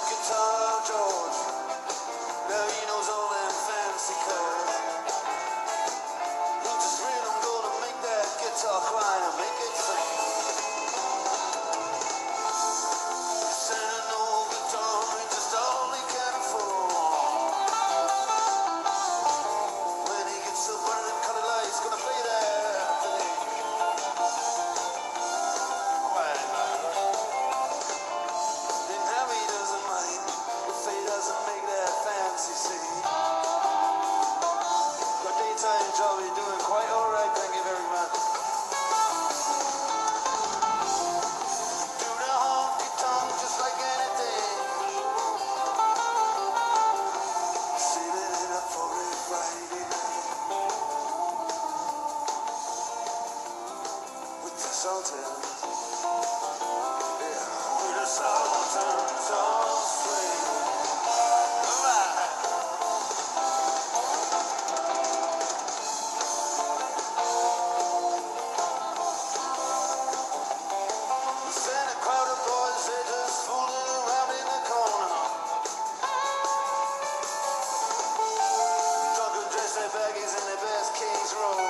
Guitar George. Now he knows all them fancy chords. He just really gonna make that guitar cry and make it sing. Send an old guitar, ain't just all he can afford. When he gets up under them colored lights, gonna play that thing. Then Harry doesn't mind if he doesn't make that fancy scene. Got daytime job, you're doing quite alright, thank you very much. Do the honky tonk just like anything. Saving it up for a Friday night with the Sultans. Yeah, with the Sultans on swing. Alright. Send a crowd of boys, they just fooling around in the corner. Drunken dress their baggies and their best King's Roll.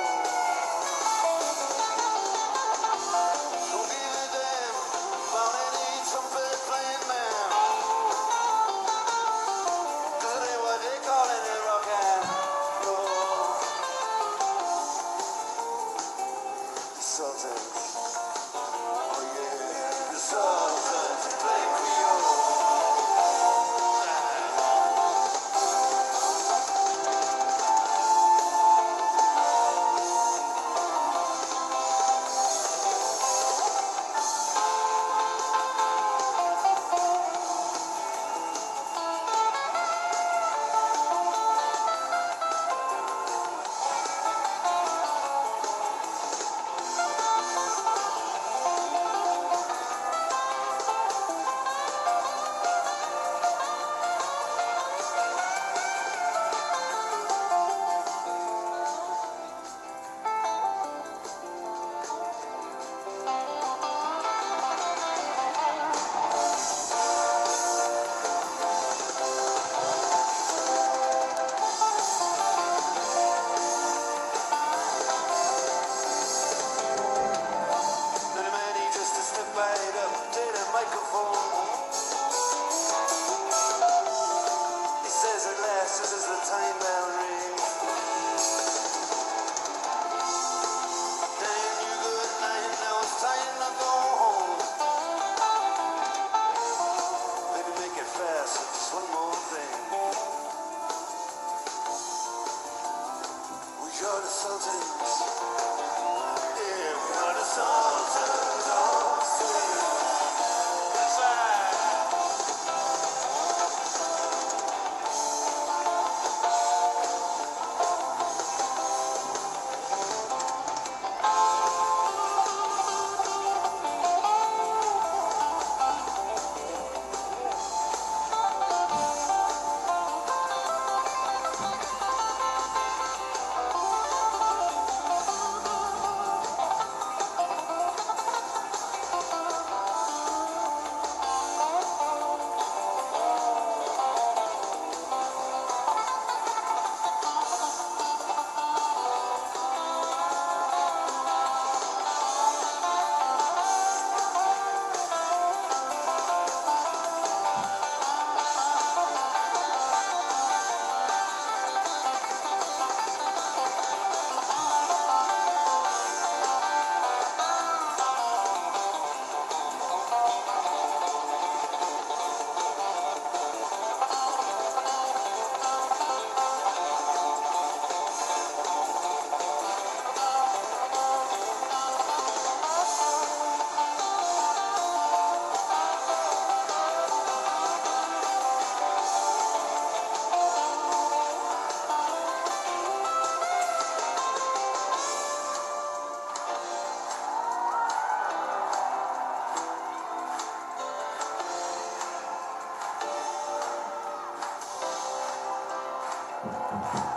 Don't give a damn about any trumpet playing man. 'Cause it ain't what they callin' it rock and roll. The Sultans. Oh yeah, the Sultans play Creole. Then a man, he just to step right up to the microphone. He says at last, this is the time bell rings. Damn you good night, now it's time to go home. Maybe make it fast with just one more thing. We are the Sultans. Yeah, we are the Sultans on swing. That's right. Thank you.